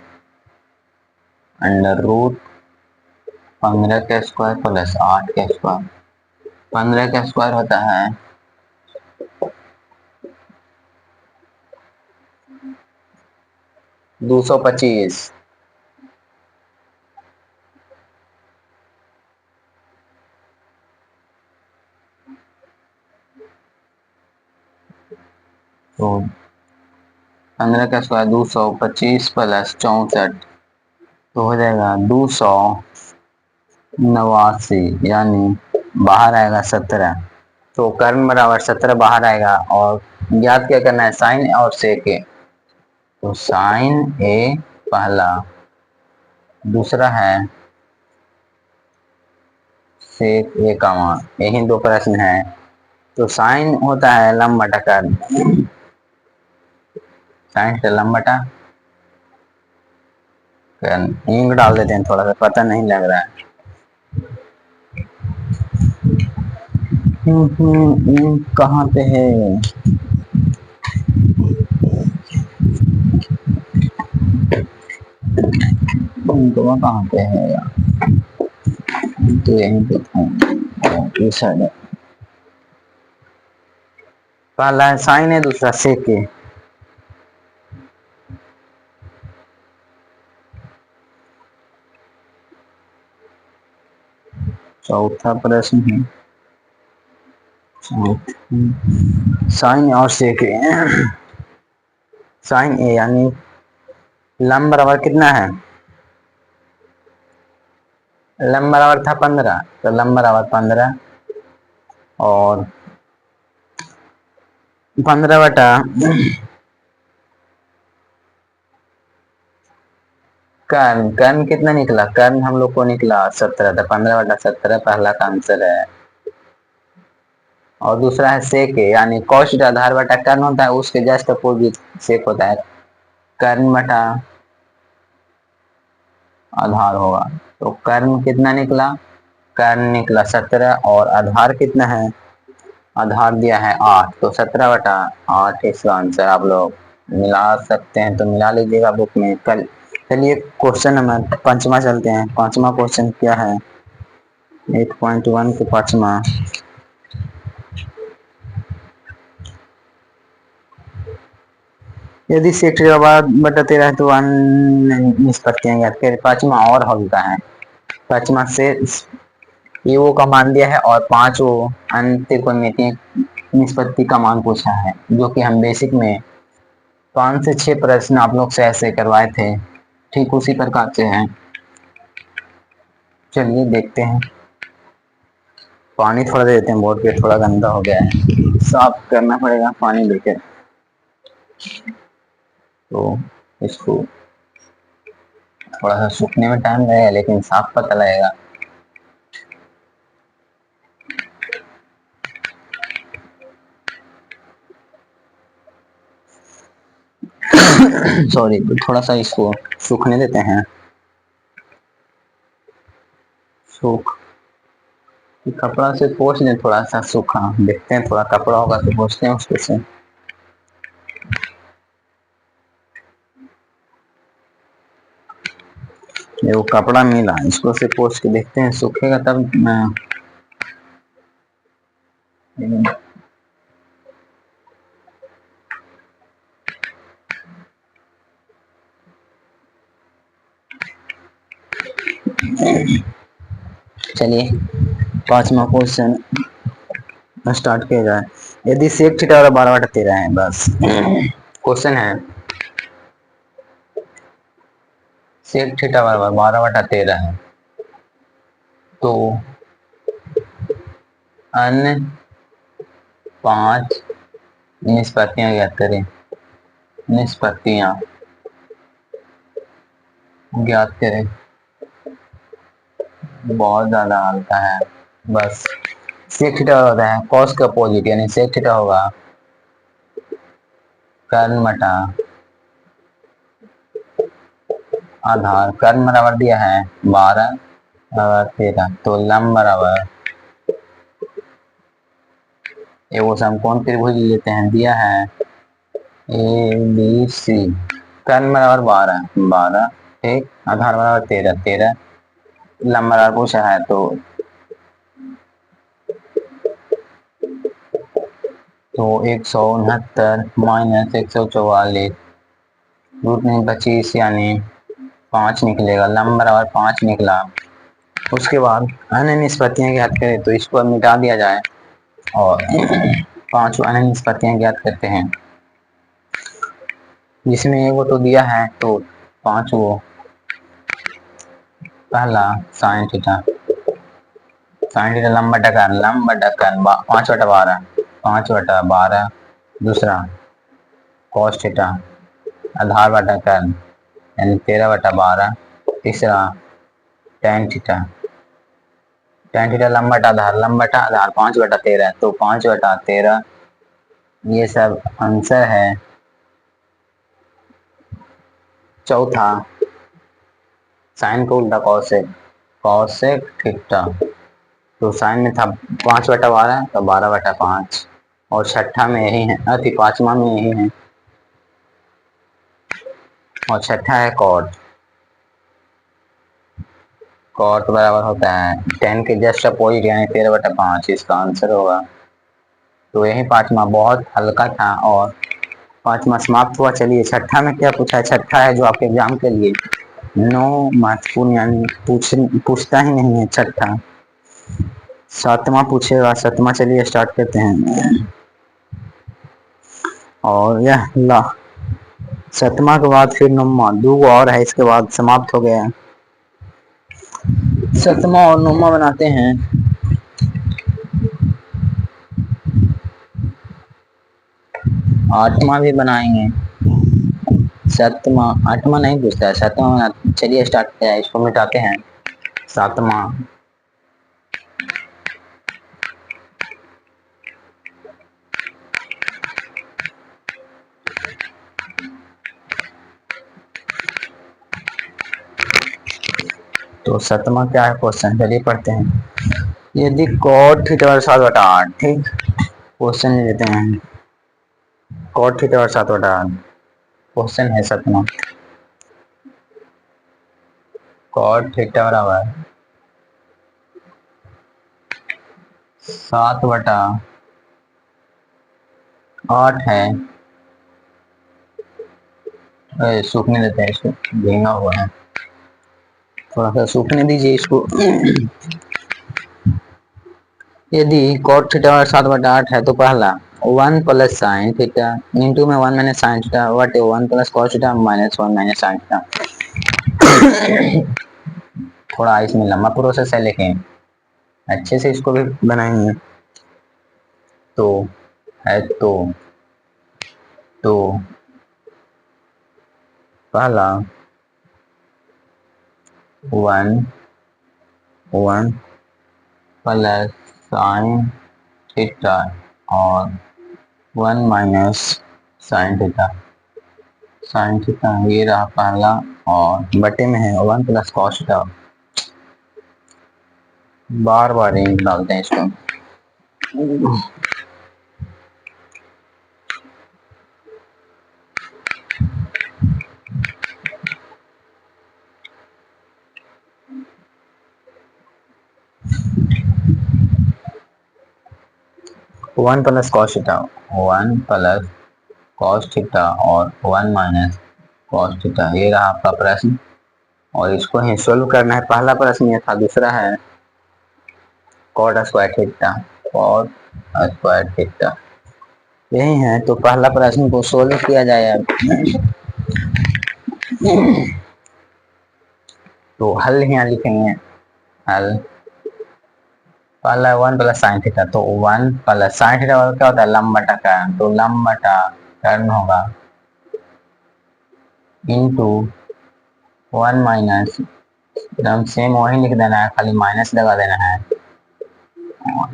√15 के स्क्वायर प्लस 8 के स्क्वायर। 15 का स्क्वायर होता है 225, तो 15 का स्क्वायर 225 प्लस 64, तो हो जाएगा 289, यानी बाहर आएगा 17। तो कर्ण बराबर 17 बाहर आएगा। और ज्ञात क्या करना है साइन और सेक ए। तो साइन ए पहला, दूसरा है सेक ए का मान, यही दो प्रश्न है। तो साइन होता है लंब बटा कर्ल, साइन से लंब बटा कर्ल। इंक डाल देते हैं, थोड़ा सा पता नहीं लग रहा है। कहाँ पे है? कहाँ पे है यार? तो यहीं पे था, इस साइड है। पहला साइन है, दूसरा सेक है। चौथा प्रश्न है साइन और सेक है। साइन ए यानी लंब बराबर कितना है? लंब बराबर था 15, तो लंब बराबर 15 और 15 बटा कर्ण। कर्ण कितना निकला? कर्ण हम लोग को निकला 17, तो 15 बटा 17 पहला का आंसर है। और दूसरा है सेक यानी कॉस्ट आधार बटा कर्ण होता है, उसके जस्ट अपोजिट सेक होता है। कर्ण बटा आधार होगा। तो कर्ण कितना निकला? कर्ण निकला 17 और आधार कितना है? आधार दिया है 8, तो 17/8 इसका आंसर। आप लोग मिला सकते हैं तो मिला लीजिएगा बुक में। कल चलिए क्वेश्चन नंबर पांचवा चलते हैं। पांचवा क्वेश्चन क्या है? 8.1 के पांचवा। यदि सेक्टर बटा 13 है तो निष्पत्तियां ज्ञात करें। पांचवा और हल्का है। पांचवा से ये वो का मान दिया है और पांच वो अंत्य कोणमितीय निष्पत्ति का मान पूछा है, जो कि हम बेसिक में 5 से 6 प्रश्न आप लोग से ऐसे करवाए थे, ठीक उसी प्रकार से हैं। चलिए देखते हैं। पानी थोड़ा दे देते हैं, बोर्ड पे थोड़ा गंदा हो गया है, साफ करना पड़ेगा पानी लेकर। तो इसको थोड़ा सा सूखने में टाइम लगेगा, लेकिन साफ पता लगेगा। सॉरी, थोड़ा सा इसको सूखने देते हैं। सूख कपड़ा से पोंछ दें, थोड़ा सा सूखा देखते हैं, थोड़ा कपड़ा होगा तो पोंछते हैं उसको से। ये वो कपड़ा मिला, इसको से पोंछ के देखते हैं, सूखेगा तब चलिए पांचवा क्वेश्चन स्टार्ट किया जाए। यदि सेक थीटा और 12/13 है, बस क्वेश्चन है सेक थीटा बराबर 12/13 है, तो अन्य 5 निष्पत्तियां ज्ञात करें। निष्पत्तियां ज्ञात करें। बहुत ज्यादा हल्का है। बस सेक थीटा होता है कॉस का अपोजिट, यानी सेक थीटा होगा कर्न बटा आधार। कर्न बराबर दिया है 12 और 13, तो लंब बराबर ये वो समकोण त्रिभुज लेते हैं, दिया है ABC। कर्न बराबर 12, ठीक, आधार बराबर 13, लंब बराबर पूछा है, तो 169 माइनस 144 रूट में 25 यानी 5 निकलेगा। लंब बराबर 5 निकला। उसके बाद अन्य निष्पत्तियां ज्ञात करें, तो इसको मिटा दिया जाए और 5 अन्य निष्पत्तियां ज्ञात करते हैं, जिसमें वो तो दिया है, तो 5 वो पहला साइन थीटा लंब बटा कर्ण 5/12, 5/12। दूसरा कॉस थीटा आधार बटा कर्ण यानी 13/12। तीसरा टेन थीटा लंब बटा आधार 5/13, तो 5/13। ये सब आंसर है। चौथा साइन को उल्टा कॉसेक थीटा तो साइन में था 5/12, तो 12/5, और छठा में यही है, अति पांचवा में यही है, और छठा है कॉट। कॉट बराबर होता है 10 के जस्ट अपोजिट यानी 13/5, इसका आंसर होगा। तो यही पांचवा बहुत हल्का था और पांचवा समाप्त हुआ। चलिए छठा में क्या पूछा है। छठा है जो आपके एग्जाम के लिए नो महत्वपूर्ण यानी पूछता ही नहीं है छठा। सातवां पूछेगा, सातवां चलिए स्टार्ट करते हैं। और यह ला सतमा के बाद फिर नौमा, दो और है, इसके बाद समाप्त हो गया। सतमा और नौमा बनाते हैं। आठवां भी बनाएंगे। सतमा आठवां नहीं पूछता है, सातवां बना। चलिए स्टार्ट करते हैं, इसको मिटाते हैं। सातवां, तो सतमा क्या है क्वेश्चन, चलिए पढ़ते हैं। यदि कॉट थीटा और 7/8, ठीक, क्वेश्चन लेते हैं। कॉट थीटा और 7/8 क्वेश्चन है सतमा। कॉट थीटा बराबर 7/8 है। सूखने देते हैं इसको, भींगा हुआ है, थोड़ा सा सूखने दीजिए इसको। यदि कॉट थीटा और 7/8 है तो पहला 1 प्लस साइन थीटा इंटू में 1 माइनस साइन थीटा बटे 1 plus cos theta minus 1 minus sine theta. थोड़ा इसमें लंबा प्रोसेस है लेकिन अच्छे से इसको भी बनाएंगे। तो है तो पहला 1 प्लस साइन थीटा और 1 माइनस साइन थीटा ये रहा पहला, और बटे में है 1 प्लस कॉस थीटा। बार बार इंक डालते हैं इसको। 1 plus cos theta, 1 plus cos theta और 1 माइनस कॉस थीटा ये रहा आपका प्रश्न, और इसको ही सोल्व करना है। पहला प्रश्न ये था, दूसरा है cot square theta, cot square theta यही है। तो पहला प्रश्न को सोल्व किया जाए अब। तो हल यहाँ लिखेंगे। हल पहला 1 प्लस साइन थीटा, तो 1 प्लस साइन थीटा क्या होता है, लंब बटा कर्न, तो लंब बटा कर्न होगा इंटू 1 माइनस, एकदम सेम वही लिख देना है, खाली माइनस लगा देना है।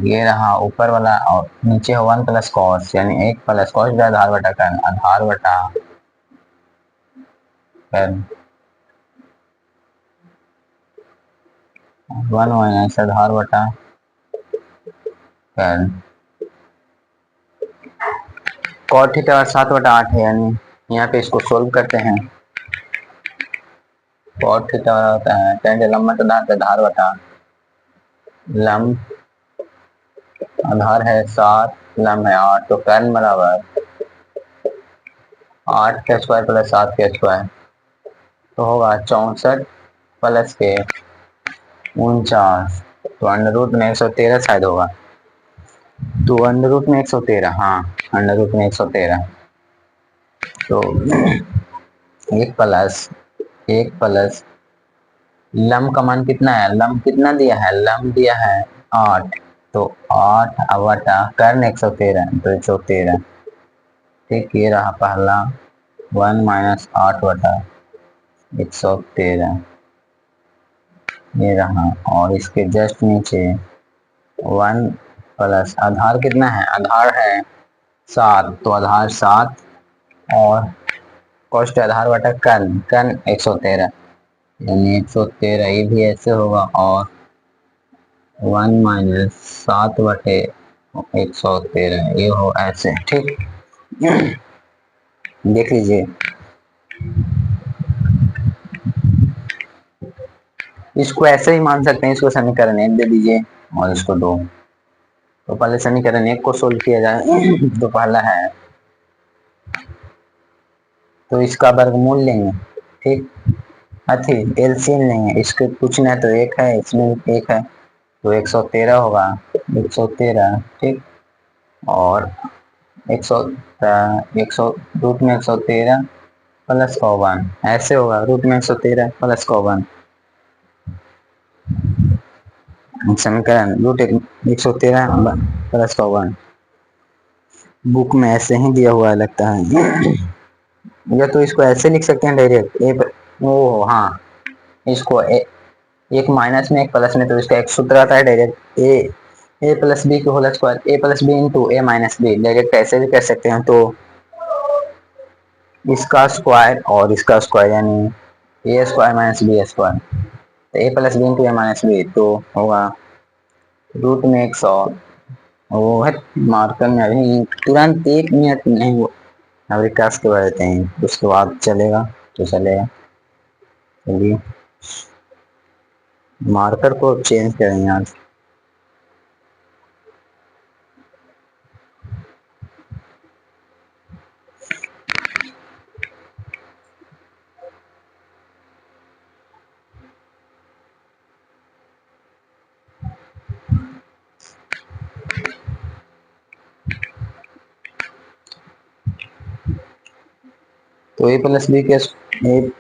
ये रहा ऊपर वाला, और नीचे 1 प्लस कॉस यानी 1 प्लस कॉस आधार बटा कर्न, आधार बटा कर्न, 1 माइनस आधार बटा कर्न। कॉट थीटा 7/8 है, यानी यहाँ पे इसको सोल्व करते हैं। कॉट थीटा होता है tan लंब बटा आधार बटा लंब, आधार है 7, लंब है 8, तो कर्न बराबर 8 के स्क्वायर प्लस 7 के स्क्वायर, तो होगा 64 प्लस के 49, तो अंडर रूट में 113 शायद होगा। तो अंडर रूट में 113, हाँ अंडर रूट में 113। तो एक प्लस लंब का मान कितना है, लंब कितना दिया है, लंब दिया है 8, तो 8 बटा कर्न 113, तो 113। ठीक, ये रहा पहला 1 माइनस 8/113 ये रहा, और इसके जस्ट नीचे 1 प्लस आधार कितना है, आधार है 7, तो आधार 7 और कॉस्ट आधार बटा कर्न, कर्न 113 यानी 113, ये भी ऐसे होगा। और वन माइनस 7/113 ये हो ऐसे, ठीक। देख लीजिए, इसको ऐसे ही मान सकते हैं, इसको समीकरण 1 दे दीजिए और इसको 2। तो पहले समीकरण 1 को सोल्व किया जाए। तो पहला है, तो इसका वर्गमूल लेंगे, ठीक। अथी एलसीएम लेंगे, इसके कुछ ना तो एक है, इसमें एक है, तो 113 होगा, 113, ठीक। और 100, 100 रूट में 113 प्लस का 1 ऐसे होगा, रूट में 113 प्लस का 1 समीकरण रूट 113 प्लस का 1 बुक में ऐसे ही दिया हुआ है लगता है। या तो इसको ऐसे लिख सकते हैं डायरेक्ट ओ हाँ, इसको एक माइनस में एक प्लस में, तो इसका एक सूत्र आता है डायरेक्ट, ए प्लस बी के होल स्क्वायर, ए प्लस बी इंटू ए माइनस बी, डायरेक्ट ऐसे भी कर सकते हैं। तो इसका स्क्वायर और इसका स्क्वायर यानी ए स्क्वायर माइनस बी स्क्वायर, तो ए प्लस बी इंटू ए माइनस बी, तो होगा रूट में 100। वो है मार्कर में, अभी तुरंत 1 मिनट नहीं वो, अभी टास्क के बाद देते हैं, उसके बाद चलेगा तो चलेगा। चलिए मार्कर को चेंज करेंगे आज। तो ए प्लस बी के ए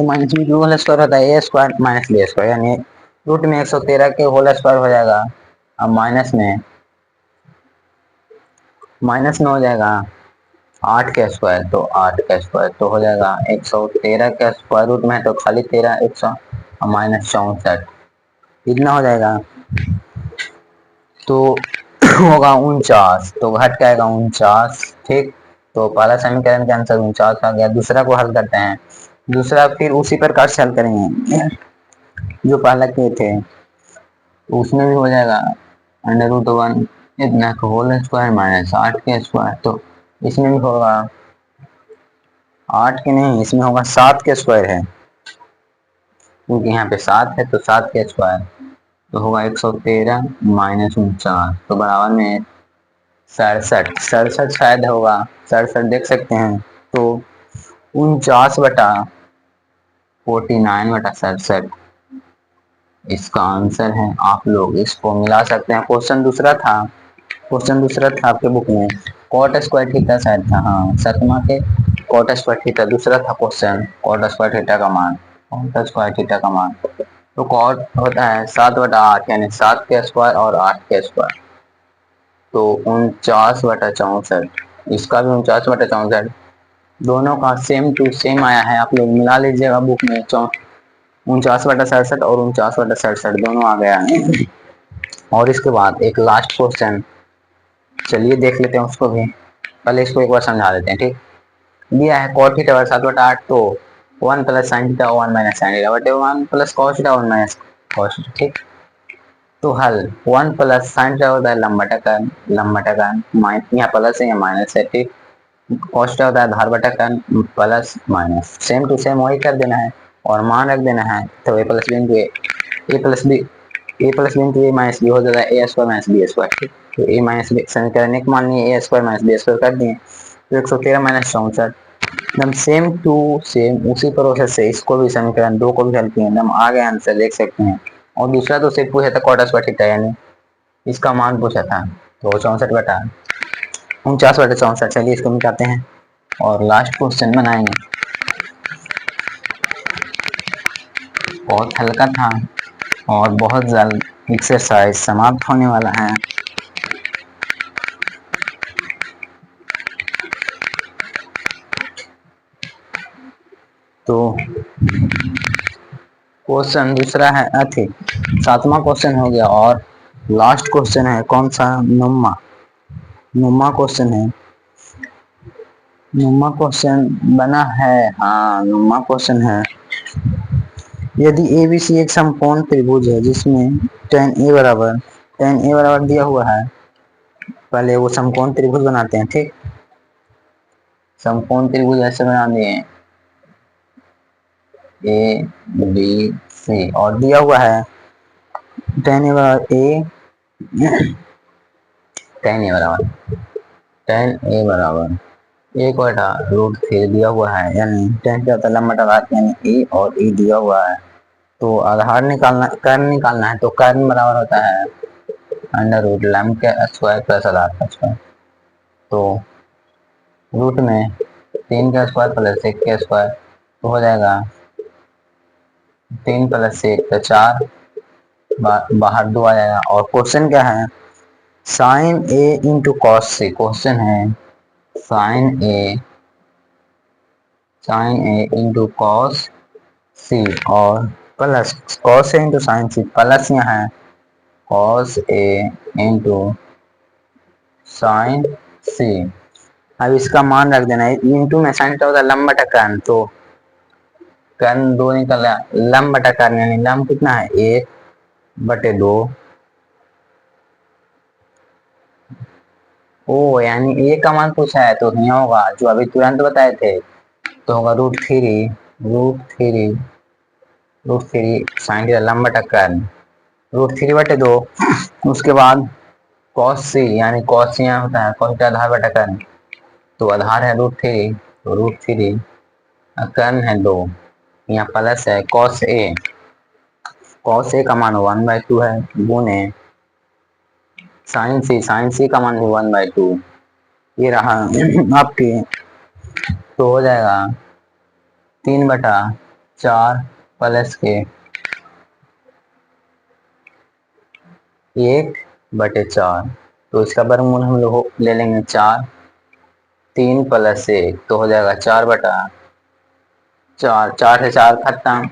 माइनस बी होल स्क्वायर होता है ए स्क्वायर माइनस बी स्क्वायर, यानी रूट में 113 के होल स्क्वायर हो जाएगा। अब माइनस में हो जाएगा 8 का स्क्वायर, तो 8 का स्क्वायर तो हो जाएगा 113 का स्क्वायर रूट में है तो खाली 13, 100 माइनस 64 इतना हो जाएगा। तो होगा 49, तो घट के आएगा 49, ठीक। तो पहला समीकरण के आंसर 49 आ गया। दूसरा को हल करते हैं, दूसरा फिर उसी प्रकार से हल करेंगे जो पहला किए थे, तो उसमें भी हो जाएगा √1 इतना का होल स्क्वायर माइनस 8 के स्क्वायर, तो इसमें भी होगा 8 के नहीं, इसमें होगा 7 के स्क्वायर है, क्योंकि यहाँ पे 7 है तो 7 के स्क्वायर, तो होगा 113 माइनस 49, तो बराबर में 67 शायद होगा, 67 देख सकते हैं। तो 49/49/67 इसका आंसर है। आप लोग इसको मिला सकते हैं। क्वेश्चन दूसरा था आपके बुक में, कॉट स्क्वायर थीटा शायद था, हाँ 7वां के कॉट स्क्वायर थीटा दूसरा था क्वेश्चन, कॉट स्क्वायर थीटा का मान, कॉट स्क्वायर थीटा का मान, तो कॉट होता है 7/8 यानी 7 के स्क्वायर और 8 के स्क्वायर, तो 49/64, इसका भी 49/64, दोनों का सेम टू सेम आया है। आप लोग मिला लीजिएगा बुक में, 49/67 और 49/67 दोनों आ गया है। और इसके बाद एक लास्ट क्वेश्चन, चलिए देख लेते हैं उसको भी, पहले इसको एक बार समझा देते हैं, ठीक। दिया है cot थीटा 7/8, तो 1 plus sine theta 1 minus sine theta बटे 1 plus cos theta 1 minus cos theta, ठीक। तो हल 1 प्लस साइन थीटा होता है लंबा टकन यहाँ प्लस है या माइनस है, ठीक। cos थीटा होता है धार बटा टन plus minus, same to same वही कर देना है और मान रख देना है। तो ए प्लस बी इंटू ए माइनस बी हो जाता है ए स्क्वायर माइनस बी स्क्वायर, ठीक। तो ए माइनस बी समीकरण एक मान लिए, ए स्क्वायर माइनस बी स्क्वायर कर दिए, तो 113 माइनस 64 एकदम सेम टू सेम उसी प्रोसेस से इसको भी समीकरण 2 को भी हल किए, एकदम आ गया आंसर, देख सकते हैं। और दूसरा तो सिर्फ पूछा था कॉट स्क्वायर थीटा यानी इसका मान पूछा था, तो 49/64, चलिए इसको मिटाते हैं और लास्ट क्वेश्चन बनाएंगे। बहुत हल्का था और बहुत जल्द एक्सरसाइज समाप्त होने वाला है। तो क्वेश्चन दूसरा है अथी 7वां क्वेश्चन हो गया और लास्ट क्वेश्चन है कौन सा, नुम्मा क्वेश्चन है। नुम्मा क्वेश्चन बना है, हाँ नुम्मा क्वेश्चन है। यदि एबीसी एक समकोण त्रिभुज है जिसमें tan A बराबर दिया हुआ है। पहले वो समकोण त्रिभुज बनाते हैं, ठीक। समकोण त्रिभुज ऐसे बना दिए ए बी सी और दिया हुआ है tan A बराबर tan A बराबर 1/√3 दिया हुआ है, यानी tan क्या होता है लंबा आधार यानी ए और ए दिया हुआ है। तो आधार निकालना, कर्ण निकालना है, तो कर्ण बराबर होता है √ लैम्ब के स्क्वायर प्लस आधार का स्क्वायर। तो रूट में 3 का स्क्वायर प्लस 1 का स्क्वायर तो हो जाएगा 3 + 1 तो 4, बाहर 2 आ जाएगा। और क्वेश्चन क्या है, sin A into cos C। Question है sin A into cos C और plus cos A into sin C, plus यहाँ है cos A into sin C। अब इसका मान रख देना है, इंटू में साइन का होता है लंब बटा कर्ण, तो कर्ण 2 निकला, लंब बटा कर्ण यानी लंब कितना है 1/2। ओ यानी ए का मान पूछा है तो नहीं होगा जो अभी तुरंत बताए थे, तो होगा √3 साइन का लंब बटा कर्ण √3/2। उसके बाद cos C यानी cos C यहाँ होता है cos का आधार बटा कर्ण, तो आधार है √3, तो √3 कर्ण है 2, यहाँ प्लस है cos A का मान 1/2 है गुने sin C का मान 1/2 ये रहा आपके। तो हो जाएगा 3/4 प्लस के 1/4, तो इसका वर्गमूल हम लोग ले लेंगे 4, 3 + 1 तो हो जाएगा 4/4, 4 से 4 खत्म,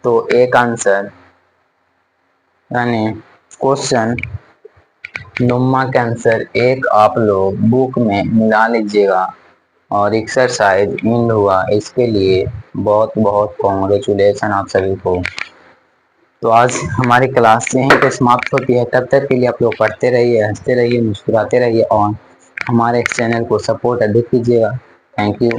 तो एक आंसर यानी क्वेश्चन नुम्मा के आंसर एक आप लोग बुक में मिला लीजिएगा और एक्सरसाइज इन हुआ, इसके लिए बहुत बहुत कॉन्ग्रेचुलेसन आप सभी को। तो आज हमारी क्लास यहीं पे समाप्त होती है, तब तक के लिए आप लोग पढ़ते रहिए, हंसते रहिए, मुस्कुराते रहिए और हमारे चैनल को सपोर्ट अधिक कीजिएगा। Thank you.